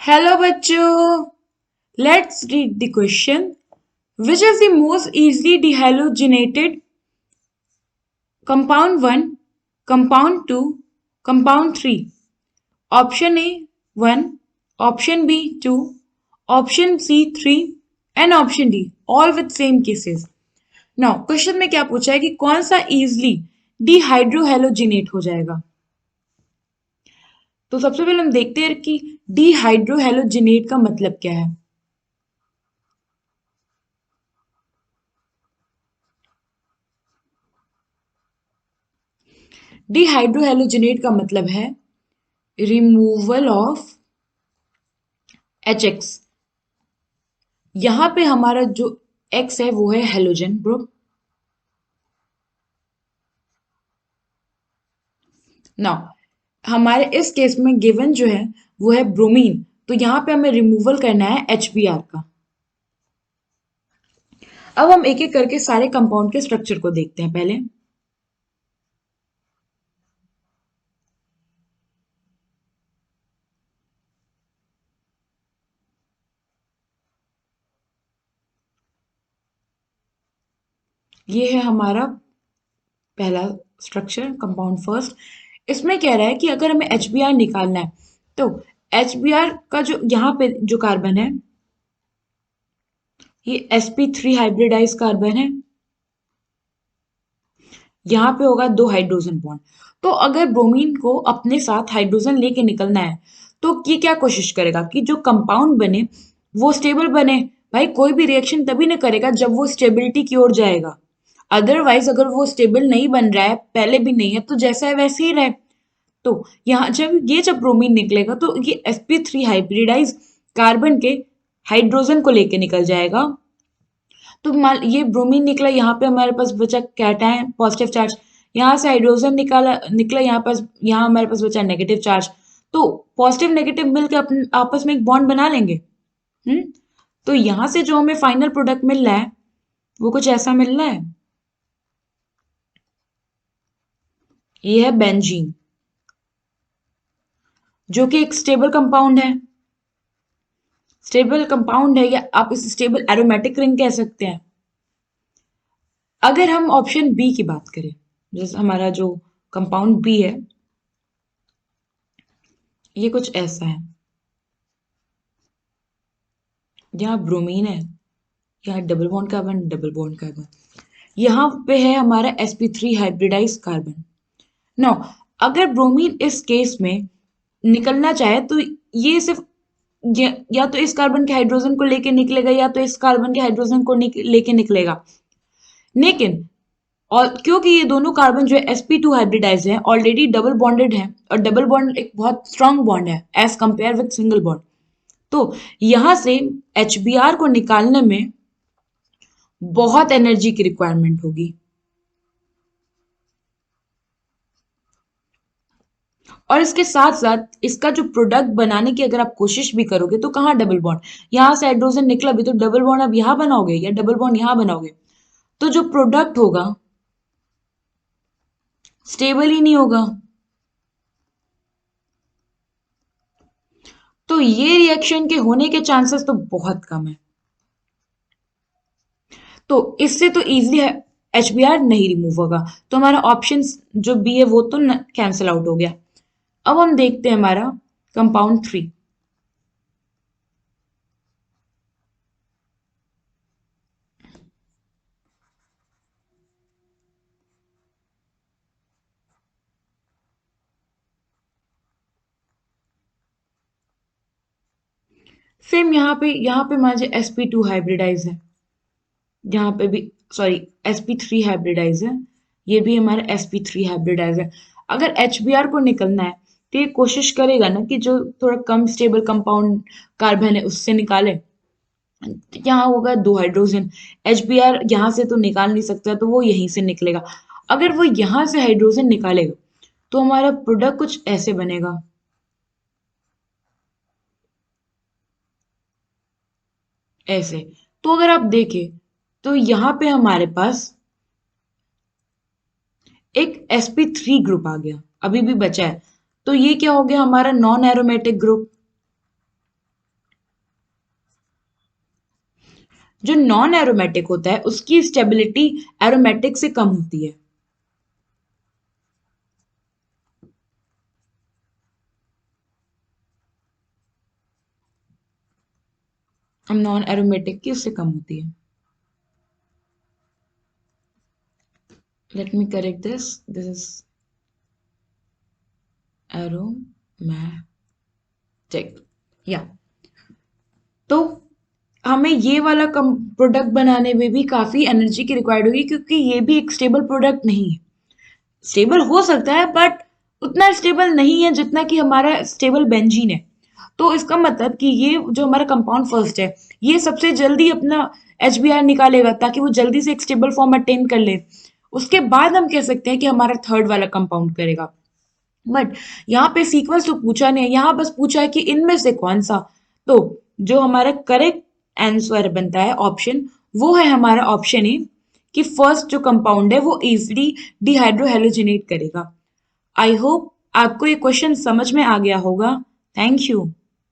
Hello बच्चों, let's read the question. Which is the most easily dehydrogenated compound 1, compound 2, compound 3? Option A 1, option B 2, option C 3 and option D all with same cases. Now question में क्या पूछा है कि कौन सा easily डिहाइड्रोहेलोजिनेट हो जाएगा. तो सबसे पहले हम देखते हैं कि डिहाइड्रोहेलोजिनेट का मतलब क्या है. डिहाइड्रोहेलोजिनेट का मतलब है रिमूवल ऑफ HX. यहां पे हमारा जो X है वो है हेलोजन ग्रुप. नाउ हमारे इस केस में गिवन जो है वो है ब्रोमीन, तो यहां पे हमें रिमूवल करना है HBr का. अब हम एक एक करके सारे कंपाउंड के स्ट्रक्चर को देखते हैं. पहले ये है हमारा पहला स्ट्रक्चर, कंपाउंड फर्स्ट. इसमें कह रहा है कि अगर हमें HBr निकालना है तो HBr का जो यहाँ पे जो कार्बन है ये sp3 हाइब्रिडाइज कार्बन है. यहाँ पे होगा दो हाइड्रोजन बॉन्ड. तो अगर ब्रोमीन को अपने साथ हाइड्रोजन लेके निकलना है तो ये क्या कोशिश करेगा कि जो कंपाउंड बने वो स्टेबल बने. भाई कोई भी रिएक्शन तभी ना करेगा जब वो स्टेबिलिटी की ओर जाएगा. अदरवाइज अगर वो स्टेबल नहीं बन रहा है, पहले भी नहीं है, तो जैसा है वैसे ही रहे. तो यहाँ जब ब्रोमीन निकलेगा तो ये sp3 हाइब्रिडाइज कार्बन के हाइड्रोजन को लेके निकल जाएगा. तो मान ये ब्रोमीन निकला, यहाँ पे हमारे पास बचा कैटायन पॉजिटिव चार्ज. यहाँ से हाइड्रोजन निकला यहाँ पास, यहाँ हमारे पास बचा नेगेटिव चार्ज. तो पॉजिटिव नेगेटिव मिलकर अपने आपस में एक बॉन्ड बना लेंगे. हम्म. तो यहाँ से जो हमें फाइनल प्रोडक्ट मिल रहा है वो कुछ ऐसा मिल रहा है. ये है बेंजीन, जो कि एक स्टेबल कंपाउंड है. स्टेबल कंपाउंड है या आप इसे स्टेबल एरोमेटिक रिंग कह सकते हैं. अगर हम ऑप्शन बी की बात करें, जैसे हमारा जो कंपाउंड बी है ये कुछ ऐसा है. यहाँ ब्रोमीन है, यहाँ double bond carbon, double bond carbon. यहाँ पे है हमारा sp3 हाइब्रिडाइज कार्बन. नाउ अगर ब्रोमीन इस केस में निकलना चाहे तो ये सिर्फ या तो इस कार्बन के हाइड्रोजन को लेके निकलेगा या तो इस कार्बन के हाइड्रोजन को लेके निकलेगा. लेकिन और क्योंकि ये दोनों कार्बन जो है sp2 हाइब्रिडाइज है, ऑलरेडी डबल बॉन्डेड है, और डबल बॉन्ड एक बहुत स्ट्रांग बॉन्ड है as compare with single bond. तो यहां से HBr को निकालने में बहुत एनर्जी की रिक्वायरमेंट होगी. और इसके साथ साथ इसका जो प्रोडक्ट बनाने की अगर आप कोशिश भी करोगे तो कहाँ डबल बॉन्ड, यहां से हाइड्रोजन निकला भी तो डबल बॉन्ड अब यहां बनाओगे या डबल बॉन्ड यहां बनाओगे, तो जो प्रोडक्ट होगा स्टेबल ही नहीं होगा. तो ये रिएक्शन के होने के चांसेस तो बहुत कम है. तो इससे तो इजीली HBr नहीं रिमूव होगा. तो हमारा ऑप्शन जो बी है वो तो कैंसिल आउट हो गया. अब हम देखते हैं हमारा कंपाउंड 3. सेम यहाँ पे मान लीजिए sp2 हाइब्रिडाइज है, यहाँ पे भी सॉरी sp3 हाइब्रिडाइज है, ये भी हमारा sp3 हाइब्रिडाइज है. अगर HBr को निकलना है तो ये कोशिश करेगा ना कि जो थोड़ा कम स्टेबल कंपाउंड कार्बन है उससे निकाले. यहाँ होगा दो हाइड्रोजन, HBr यहाँ से तो निकाल नहीं सकता तो वो यहीं से निकलेगा. अगर वो यहाँ से हाइड्रोजन निकालेगा तो हमारा प्रोडक्ट कुछ ऐसे बनेगा. ऐसे. तो अगर आप देखें तो यहाँ पे हमारे पास एक sp3 ग्रुप आ गया, अभी भी बचा है. तो ये क्या हो गया हमारा नॉन एरोमेटिक ग्रुप. जो नॉन एरोमेटिक होता है उसकी स्टेबिलिटी एरोमेटिक से कम होती है। नॉन एरोमेटिक की उससे कम होती है। Let me correct this is aromatic. या तो हमें ये वाला कम प्रोडक्ट बनाने में भी काफी एनर्जी की रिक्वायर्ड होगी, क्योंकि ये भी एक स्टेबल प्रोडक्ट नहीं है। स्टेबल हो सकता है बट उतना स्टेबल नहीं है जितना कि हमारा स्टेबल बेंजीन है। तो इसका मतलब कि ये जो हमारा कंपाउंड फर्स्ट है, ये सबसे जल्दी अपना HBr निकालेगा ताकि वो जल्दी से एक स्टेबल फॉर्म अटेन कर ले। उसके बाद हम कह सकते हैं कि हमारा थर्ड वाला कंपाउंड करेगा। बट यहाँ पे सीक्वेंस तो पूछा नहीं है, यहाँ बस पूछा है कि इनमें से कौन सा। तो जो हमारा करेक्ट आंसर बनता है ऑप्शन, वो है हमारा ऑप्शन ए, कि फर्स्ट जो कंपाउंड है वो इजिली डिहाइड्रोहेलोजिनेट करेगा। आई होप आपको ये क्वेश्चन समझ में आ गया होगा। Thank you.